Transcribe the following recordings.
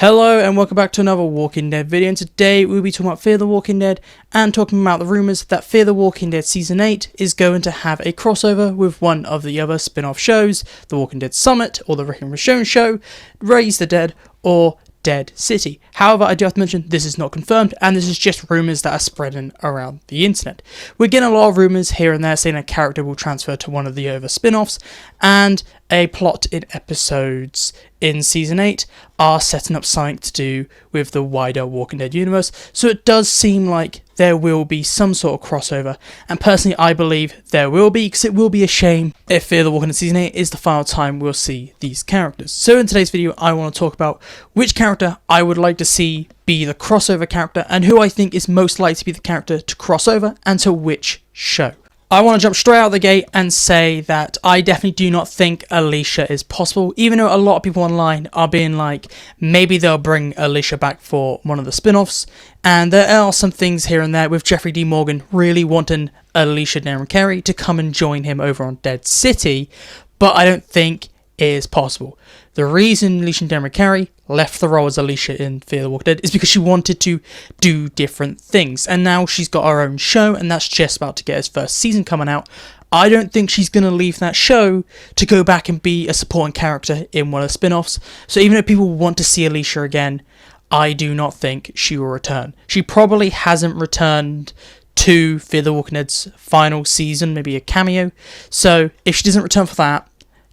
Hello and welcome back to another Walking Dead video, and today we'll be talking about Fear the Walking Dead and talking about the rumours that Fear the Walking Dead Season 8 is going to have a crossover with one of the other spin-off shows, The Walking Dead Summit or The Rick and Michonne Show, Raise the Dead or Dead City. However, I do have to mention this is not confirmed and this is just rumours that are spreading around the internet. We're getting a lot of rumours here and there saying a character will transfer to one of the other spin-offs, and a plot in episodes in Season 8 are setting up something to do with the wider Walking Dead universe, so it does seem like there will be some sort of crossover, and personally I believe there will be, because it will be a shame if Fear the Walking Dead Season 8 is the final time we'll see these characters. So in today's video I want to talk about which character I would like to see be the crossover character, and who I think is most likely to be the character to cross over, and to which show. I want to jump straight out of the gate and say that I definitely do not think Alicia is possible, even though a lot of people online are being like, maybe they'll bring Alicia back for one of the spin-offs, and there are some things here and there with Jeffrey D. Morgan really wanting Alicia Carey to come and join him over on Dead City, but I don't think it is possible. The reason Alicia Carey left the role as Alicia in Fear the Walking Dead is because she wanted to do different things, and now she's got her own show and that's just about to get its first season coming out. I don't think she's going to leave that show to go back and be a supporting character in one of the spin-offs, so even if people want to see Alicia again, I do not think she will return. She probably hasn't returned to Fear the Walking Dead's final season, maybe a cameo, so if she doesn't return for that,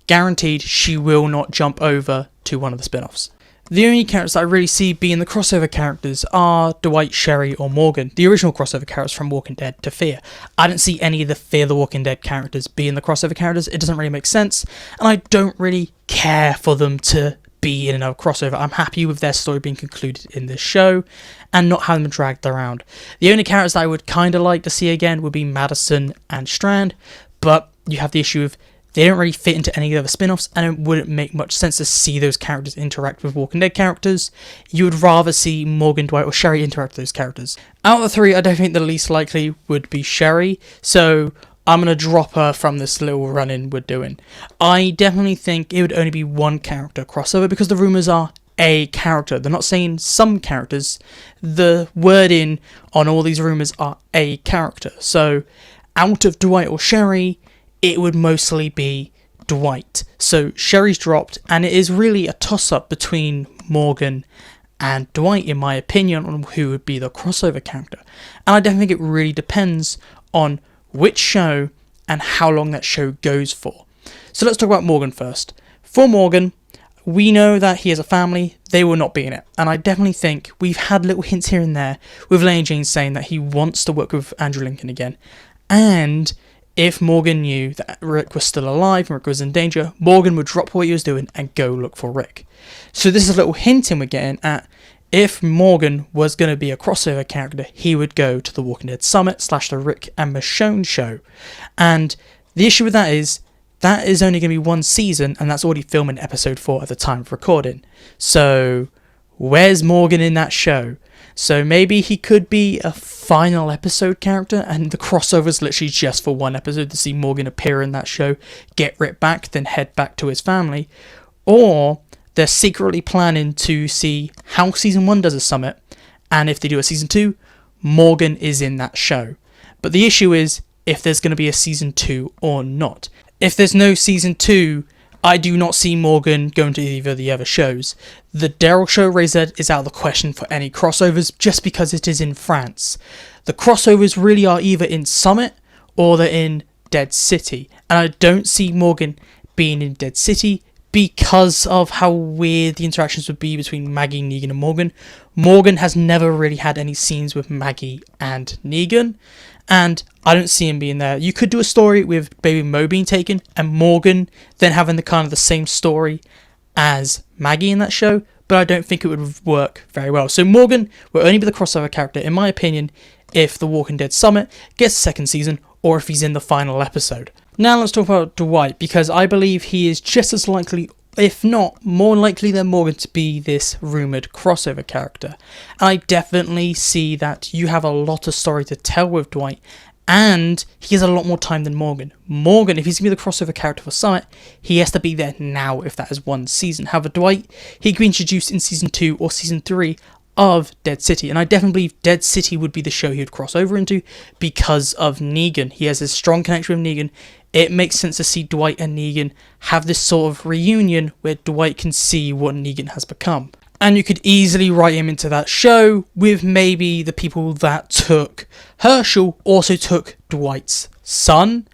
guaranteed she will not jump over to one of the spin-offs. The only characters that I really see being the crossover characters are Dwight, Sherry or Morgan, the original crossover characters from Walking Dead to Fear. I don't see any of the Fear the Walking Dead characters being the crossover characters. It doesn't really make sense, and I don't really care for them to be in another crossover. I'm happy with their story being concluded in this show and not having them dragged around. The only characters that I would kind of like to see again would be Madison and Strand, but you have the issue of they don't really fit into any of the other spin-offs, and it wouldn't make much sense to see those characters interact with Walking Dead characters. You would rather see Morgan, Dwight or Sherry interact with those characters. Out of the three, I don't think the least likely would be Sherry, so I'm going to drop her from this little run-in we're doing. I definitely think it would only be one character crossover, because the rumours are a character. They're not saying some characters. The wording on all these rumours are a character. So out of Dwight or Sherry, it would mostly be Dwight. So Sherry's dropped, and it is really a toss-up between Morgan and Dwight, in my opinion, on who would be the crossover character. And I definitely think it really depends on which show and how long that show goes for. So let's talk about Morgan first. For Morgan, we know that he has a family. They will not be in it. And I definitely think we've had little hints here and there with Lane James saying that he wants to work with Andrew Lincoln again. And if Morgan knew that Rick was still alive and Rick was in danger, Morgan would drop what he was doing and go look for Rick. So this is a little hinting we're getting at. If Morgan was going to be a crossover character, he would go to the Walking Dead Summit / the Rick and Michonne show. And the issue with that is only going to be one season, and that's already filming episode 4 at the time of recording. So where's Morgan in that show? So maybe he could be a final episode character, and the crossover's literally just for one episode to see Morgan appear in that show, get Rick back, then head back to his family. Or they're secretly planning to see how Season 1 does a Summit, and if they do a Season 2, Morgan is in that show. But the issue is if there's going to be a Season 2 or not. If there's no Season 2, I do not see Morgan going to either of the other shows. The Daryl show, Raise the Dead, is out of the question for any crossovers just because it is in France. The crossovers really are either in Summit or they're in Dead City. And I don't see Morgan being in Dead City because of how weird the interactions would be between Maggie, Negan and Morgan. Morgan has never really had any scenes with Maggie and Negan, and I don't see him being there. You could do a story with Baby Mo being taken and Morgan then having the kind of the same story as Maggie in that show, but I don't think it would work very well. So Morgan will only be the crossover character, in my opinion, if The Walking Dead Summit gets a second season or if he's in the final episode. Now let's talk about Dwight, because I believe he is just as likely, if not more likely than Morgan, to be this rumoured crossover character. And I definitely see that you have a lot of story to tell with Dwight, And he has a lot more time than Morgan. Morgan, if he's going to be the crossover character for Summit, he has to be there now if that is one season. However, Dwight, he could be introduced in season 2 or season 3 of Dead City. And I definitely believe Dead City would be the show he would cross over into because of Negan. He has a strong connection with Negan. It makes sense to see Dwight and Negan have this sort of reunion where Dwight can see what Negan has become. And you could easily write him into that show with maybe the people that took Herschel also took Dwight's son.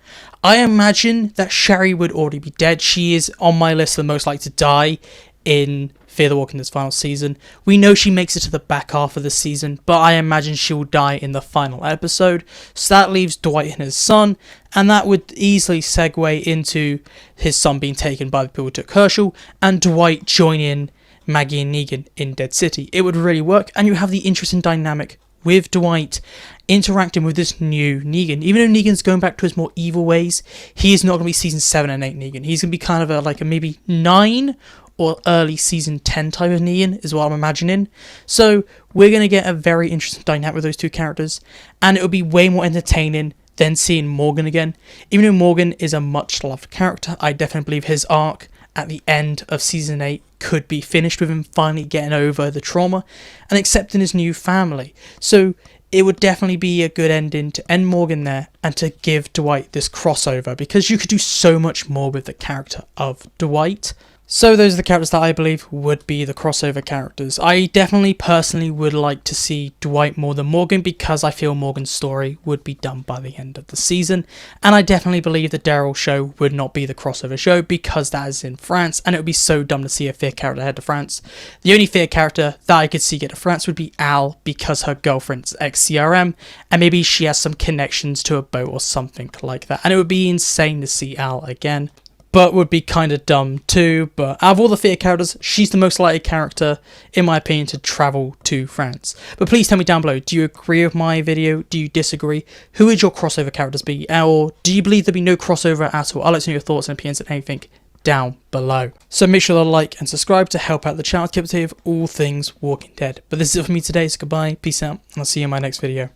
I imagine that Sherry would already be dead. She is on my list of the most likely to die in Fear the Walking Dead's final season. We know she makes it to the back half of the season, but I imagine she will die in the final episode. So that leaves Dwight and his son, and that would easily segue into his son being taken by the people who took Herschel, and Dwight joining Maggie and Negan in Dead City. It would really work, and you have the interesting dynamic with Dwight interacting with this new Negan. Even though Negan's going back to his more evil ways, he is not going to be season 7 and 8 Negan. He's going to be kind of a maybe 9 or early season 10 type of Negan is what I'm imagining. So we're going to get a very interesting dynamic with those two characters, and it will be way more entertaining than seeing Morgan again. Even though Morgan is a much loved character, I definitely believe his arc at the end of season 8 could be finished with him finally getting over the trauma and accepting his new family. So it would definitely be a good ending to end Morgan there and to give Dwight this crossover, because you could do so much more with the character of Dwight. So those are the characters that I believe would be the crossover characters. I definitely personally would like to see Dwight more than Morgan, because I feel Morgan's story would be done by the end of the season. And I definitely believe the Daryl show would not be the crossover show, because that is in France, and it would be so dumb to see a Fear character head to France. The only Fear character that I could see get to France would be Al, because her girlfriend's ex-CRM, and maybe she has some connections to a boat or something like that. And it would be insane to see Al again, but would be kind of dumb too. But out of all the Fear characters, she's the most likely character, in my opinion, to travel to France. But please tell me down below, do you agree with my video? Do you disagree? Who would your crossover characters be? Or do you believe there'd be no crossover at all? I'd like to know your thoughts and opinions on anything down below. So make sure to like and subscribe to help out the channel to keep up to date with all things Walking Dead. But this is it for me today, so goodbye, peace out, and I'll see you in my next video.